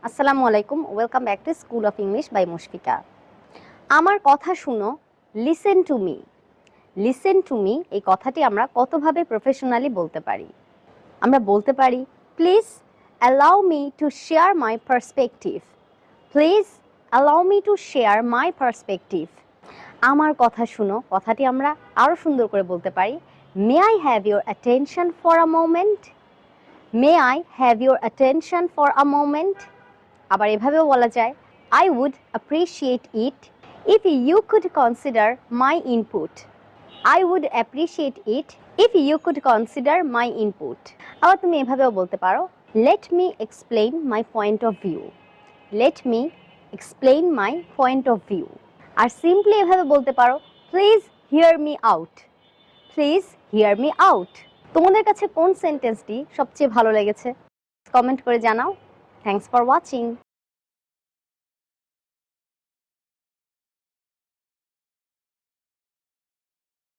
আসসালামু আলাইকুম, welcome back to school of English by Mushfika. আমার কথা শুনো, listen to me. Listen to me এই কথাটি আমরা কতভাবে প্রফেশনালি বলতে পারি? আমরা বলতে পারি, please allow me to share my perspective. Please allow me to share my perspective. আমার কথা শুনো কথাটি আমরা আরও সুন্দর করে বলতে পারি, may I have your attention for a moment. May I have your attention for a moment. আবার এভাবেও বলা যায়, I would appreciate it if you could consider my input. I would appreciate it if you could consider my input. আবার তুমি এভাবেও বলতে পারো, let me explain my point of view. Let me explain my point of view. আর simply এভাবে বলতে পারো, please hear me out. Please hear me out. তোমাদের কাছে কোন সেন্টেন্সটি সবচেয়ে ভালো লেগেছে? কমেন্ট করে জানাও। Thanks for watching.